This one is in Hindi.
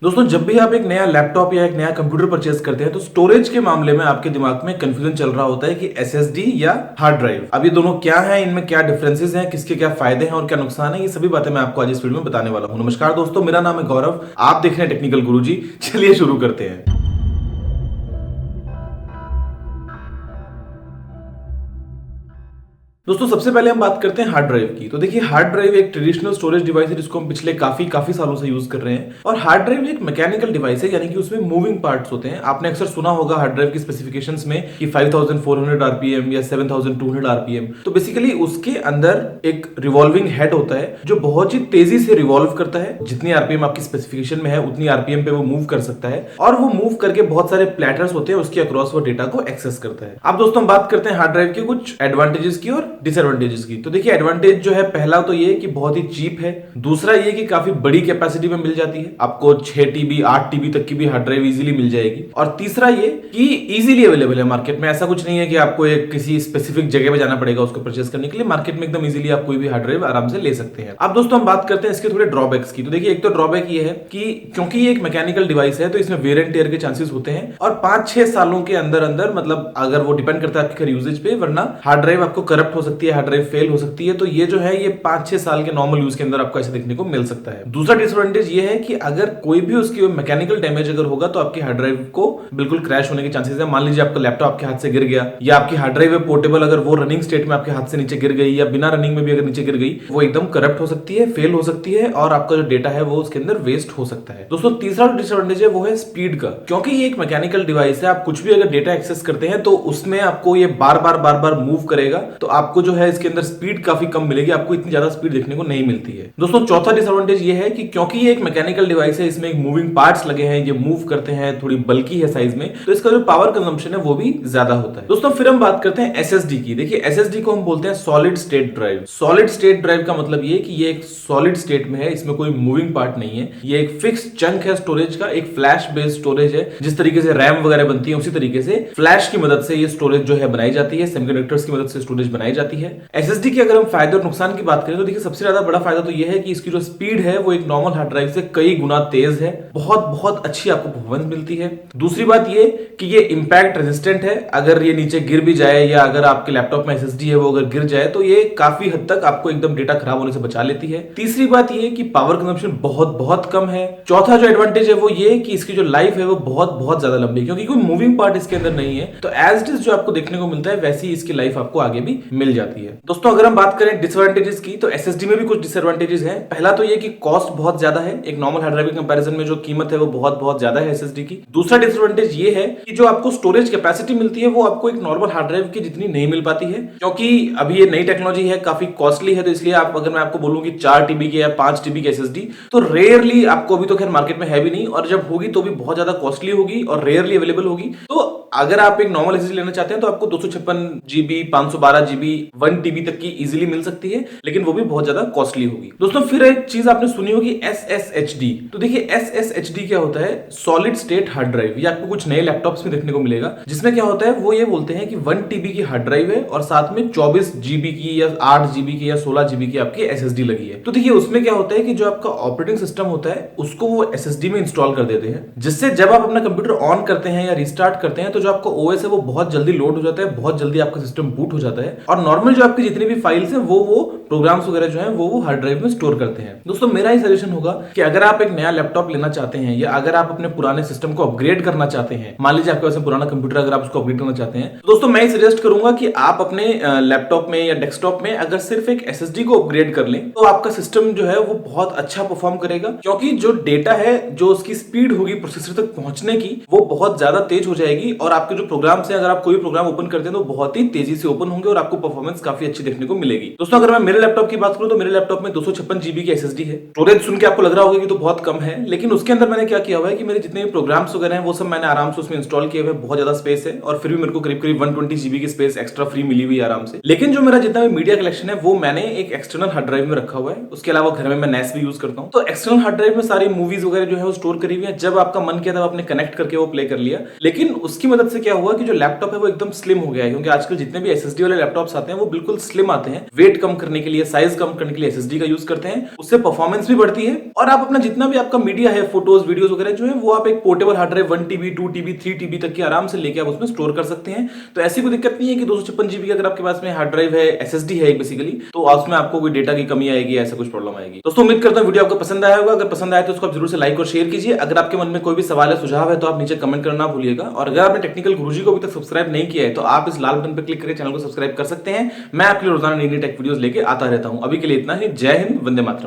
दोस्तों जब भी आप एक नया लैपटॉप या एक नया कंप्यूटर परचेज करते हैं तो स्टोरेज के मामले में आपके दिमाग में कंफ्यूजन चल रहा होता है कि एसएसडी या हार्ड ड्राइव। अब ये दोनों क्या हैं, इनमें क्या डिफरेंसेस हैं, किसके क्या फायदे हैं और क्या नुकसान है, ये सभी बातें मैं आपको आज इस वीडियो में बताने वाला हूं। नमस्कार दोस्तों, मेरा नाम है गौरव, आप देख रहे हैं टेक्निकल गुरुजी। चलिए शुरू करते हैं। दोस्तों सबसे पहले हम बात करते हैं हार्ड ड्राइव की। तो देखिए, हार्ड ड्राइव एक ट्रेडिशनल स्टोरेज डिवाइस है जिसको हम पिछले काफी सालों से यूज कर रहे हैं। और हार्ड ड्राइव एक मैकेनिकल डिवाइस है, यानी कि उसमें मूविंग पार्ट्स होते हैं। आपने अक्सर सुना होगा हार्ड ड्राइव की स्पेसिफिकेशंस में कि 5400 आरपीएम या 7200 आरपीएम। तो बेसिकली उसके अंदर एक रिवॉल्विंग हेड होता है जो बहुत ही तेजी से रिवॉल्व करता है। जितनी आरपीएम आपकी स्पेसिफिकेशन में है उतनी आरपीएम पे वो मूव कर सकता है, और वो मूव करके बहुत सारे प्लेटर्स होते हैं उसके अक्रॉस वो डेटा को एक्सेस करता है। अब दोस्तों हम बात करते हैं हार्ड ड्राइव के कुछ एडवांटेजेस की और डिसएडवांटेजेस की। तो देखिए, एडवांटेज जो है, पहला तो ये कि बहुत ही चीप है। दूसरा ये कि काफी बड़ी कैपेसिटी में मिल जाती है, आपको 6 टीबी 8 टीबी तक की भी हार्ड ड्राइव इजीली मिल जाएगी। और तीसरा ये कि इजीली अवेलेबल है मार्केट में। ऐसा कुछ नहीं है कि आपको एक किसी स्पेसिफिक जगह पे जाना पड़ेगा उसको परचेस करने के लिए। मार्केट में एकदम इजीली आप कोई भी हार्ड ड्राइव आराम से ले सकते हैं। अब दोस्तों हम बात करते हैं इसके थोड़े ड्रॉबैक्स की। तो देखिए, एक तो ड्रॉबैक ये है कि क्योंकि ये एक मैकेनिकल डिवाइस है तो इसमें वेयर एंड टेयर के चांसेस होते हैं, और 5-6 सालों के अंदर अंदर, मतलब अगर वो डिपेंड करता है आपके यूजेज पे, वरना हार्ड ड्राइव आपको करप्ट हो सकती है, हार्ड ड्राइव फेल हो सकती है। तो ये जो है, ये 5-6 साल के नॉर्मल यूज के अंदर आपको ऐसे देखने को मिल सकता है। दूसरा डिसएडवांटेज ये है कि अगर कोई भी उसकी मैकेनिकल डैमेज अगर होगा तो आपकी हार्ड ड्राइव को बिल्कुल क्रैश होने के चांसेस है। मान लीजिए आपका लैपटॉप आपके हाथ से गिर गया, या आपकी हार्ड ड्राइव है पोर्टेबल, अगर वो रनिंग स्टेट में आपके हाथ से नीचे गिर गई, या बिना रनिंग में भी अगर नीचे गिर गई, वो एकदम करप्ट हो सकती है, फेल हो सकती है, और आपका जो डेटा है वो उसके अंदर वेस्ट हो सकता है। दोस्तों तीसरा डिसएडवांटेज है वो है स्पीड का। क्योंकि ये एक मैकेनिकल डिवाइस है, आप कुछ भी अगर डेटा एक्सेस करते हैं तो उसमें आपको ये बार बार मूव करेगा, तो आपको जो है इसके अंदर स्पीड काफी कम मिलेगी, आपको इतनी ज्यादा स्पीड देखने को नहीं मिलती है। दोस्तों चौथा डिसएडवांटेज ये है कि क्योंकि ये एक मैकेनिकल डिवाइस है, इसमें एक मूविंग पार्ट्स लगे हैं, ये मूव करते हैं, थोड़ी बल्की है साइज में, तो इसका जो पावर कंजम्पशन है वो भी ज्यादा होता है। दोस्तों फिर हम बात करते हैं एसएसडी की। देखिए, एसएसडी को हम बोलते हैं solid state drive. Solid state drive का मतलब ये कि ये एक सॉलिड स्टेट में है, इसमें कोई मूविंग पार्ट नहीं है, ये एक फिक्स चंक है स्टोरेज का, एक फ्लैश बेस्ड स्टोरेज है। जिस तरीके से रैम वगैरह बनती है उसी तरीके से फ्लैश की मदद से ये स्टोरेज जो है बनाई जाती है, सेमीकंडक्टर्स की मदद से स्टोरेज बनाई जाती है। एसएसडी के अगर हम फायदे और नुकसान की बात करें तो देखिए, सबसे ज्यादा बड़ा फायदा तो यह है कि इसकी जो स्पीड है वो एक नॉर्मल हार्ड ड्राइव से कई गुना तेज है, बहुत अच्छी आपको परफॉर्मेंस मिलती है। दूसरी बात ये कि ये इंपैक्ट रेजिस्टेंट है, अगर ये नीचे गिर भी जाए या अगर आपके लैपटॉप में एसएसडी है वो अगर गिर जाए तो ये काफी हद तक आपको एकदम डेटा खराब होने से बचा लेती है। तीसरी बात ये कि पावर कंजम्पशन बहुत कम है। चौथा जो एडवांटेज है वो ये कि इसकी जो लाइफ है वो बहुत ज्यादा लंबी है, क्योंकि कोई मूविंग पार्ट इसके अंदर नहीं है, तो एज इट इज जो आपको देखने को मिलता है वैसी इसकी लाइफ आपको आगे भी मिल जाती है। दोस्तों अगर हम बात करें डिसएडवांटेजेस की, तो एसएसडी में भी कुछ डिसएडवांटेजेस हैं। पहला तो ये कि कॉस्ट बहुत ज्यादा है, एक नॉर्मल हार्ड ड्राइव के कंपैरिजन में जो कीमत है वो बहुत ज्यादा है एसएसडी की। दूसरा डिसएडवांटेज ये है कि जो आपको स्टोरेज कैपेसिटी मिलती है वो आपको एक नॉर्मल हार्ड ड्राइव की जितनी नहीं मिल पाती है, क्योंकि अभी ये नई टेक्नोलॉजी है, काफी कॉस्टली है। तो इसलिए आप, अगर मैं आपको बोलूं कि 4 टीबी की या 5 टीबी की एसएसडी, तो रेयरली आपको, अभी तो खैर मार्केट में है भी नहीं, और जब होगी तो भी बहुत ज्यादा कॉस्टली होगी और रेयरली अवेलेबल होगी। तो अगर आप एक नॉर्मल एसएसडी लेना चाहते हैं तो आपको 256 जीबी 512 जीबी 1 टीबी तक की इजीली मिल सकती है, लेकिन वो भी बहुत ज्यादा कॉस्टली होगी। दोस्तों फिर एक चीज आपने सुनी होगी, एसएसएचडी। तो देखिए, एसएसएचडी क्या होता है? Solid state hard drive. ये आपको कुछ नए लैपटॉप्स में देखने को मिलेगा, जिसमें क्या होता है, वो ये बोलते हैं कि 1 टीबी की हार्ड ड्राइव है और साथ में 24 जीबी की या 8 जीबी की या 16 जीबी की आपकी एसएसडी लगी है। तो देखिए, उसमें क्या होता है कि जो आपका ऑपरेटिंग सिस्टम होता है उसको वो एसएसडी में इंस्टॉल कर देते हैं, जिससे जब आप अपना कंप्यूटर ऑन करते हैं या रिस्टार्ट करते हैं तो जो आपका ओएस है वो बहुत जल्दी लोड हो जाता है, बहुत जल्दी आपका सिस्टम बूट हो जाता है, और नॉर्मल जो आपकी जितनी भी फाइल्स हैं वो प्रोग्राम्स वगैरह जो हैं वो हार्ड ड्राइव में स्टोर करते हैं। दोस्तों मेरा ही सजेशन होगा कि अगर आप एक नया लैपटॉप लेना चाहते हैं या अगर आप अपने पुराने सिस्टम को अपग्रेड करना चाहते हैं, मान लीजिए आपके पास पुराना कंप्यूटर, अगर आप उसको अपग्रेड करना चाहते हैं, तो दोस्तों मैं सजेस्ट करूंगा कि आप अपने लैपटॉप में या डेस्कटॉप में अगर सिर्फ एक एसएसडी को अपग्रेड कर लें तो आपका सिस्टम जो है वो बहुत अच्छा परफॉर्म करेगा, क्योंकि जो डेटा है, जो उसकी स्पीड होगी प्रोसेसर तक पहुंचने की, वो बहुत ज्यादा तेज हो जाएगी, और आपके जो प्रोग्राम्स हैं, अगर आप कोई प्रोग्राम ओपन करते हैं तो बहुत ही तेजी से ओपन होंगे और आपको परफॉर्मेंस काफी अच्छी देखने को मिलेगी। दोस्तों अगर मैं मेरे लैपटॉप की बात करूं तो मेरे लैपटॉप में 256 जीबी की एसएसडी है। स्टोरेज सुन के आपको लग रहा होगा कि तो बहुत कम है, लेकिन उसके अंदर मैंने क्या किया हुआ है कि मेरे जितने भी प्रोग्राम्स वगैरह हैं वो सब मैंने आराम से उसमें इंस्टॉल किए हुए, बहुत ज्यादा स्पेस है, और फिर भी मेरे को करीब 120 जीबी की स्पेस एक्स्ट्रा फ्री मिली हुई आराम से। लेकिन जो मेरा जितना भी मीडिया कलेक्शन है वो मैंने एक एक्सटर्नल हार्ड ड्राइव में रखा हुआ है। उसके अलावा घर में मैं नेस भी यूज करता हूँ, तो एक्सटर्नल हार्ड ड्राइव में सारी मूवीज वगैरह जो है वो स्टोर करी हुई है। जब आपका मन किया तब आपने कनेक्ट करके वो प्ले कर लिया, लेकिन उसकी मदद वजह से क्या हुआ कि जो लैपटॉप है वो एकदम स्लिम हो गया है, क्योंकि आजकल जितने भी एसएसडी वाले लैपटॉप्स आते हैं वो बिल्कुल स्लिम आते हैं। वेट कम करने के लिए, साइज कम करने के लिए एसएसडी का यूज करते हैं, उससे परफॉर्मेंस भी बढ़ती है और आप अपना जितना भी आपका मीडिया है, फोटोज वीडियोस वगैरह जो है, वो आप एक portable hard drive 1 TB 2 TB 3 TB तक की आराम से लेके आप उसमें स्टोर कर सकते हैं। तो ऐसी कोई दिक्कत नहीं है कि 256 जीबी अगर आपके पास में हार्ड ड्राइव है, एसएसडी है बेसिकली, तो उसमें आपको कोई डेटा की कमी आएगी, ऐसा कुछ प्रॉब्लम आएगी। दोस्तों उम्मीद करता हूं वीडियो आपको पसंद आया होगा। अगर पसंद आए तो उसको आप जरूर से लाइक और शेयर कीजिए। अगर आपके मन में कोई भी सवाल है, सुझाव है, तो आप नीचे कमेंट करना भूलिएगा। और अगर आपने टेक्निकल गुरुजी को अभी तक सब्सक्राइब नहीं किया है तो आप इस लाल बटन पर क्लिक करके चैनल को सब्सक्राइब कर सकते हैं। मैं आपके लिए रोजाना नई नई टेक वीडियोस लेके आता रहता हूं। अभी के लिए इतना ही। जय हिंद, वंदे मातरम।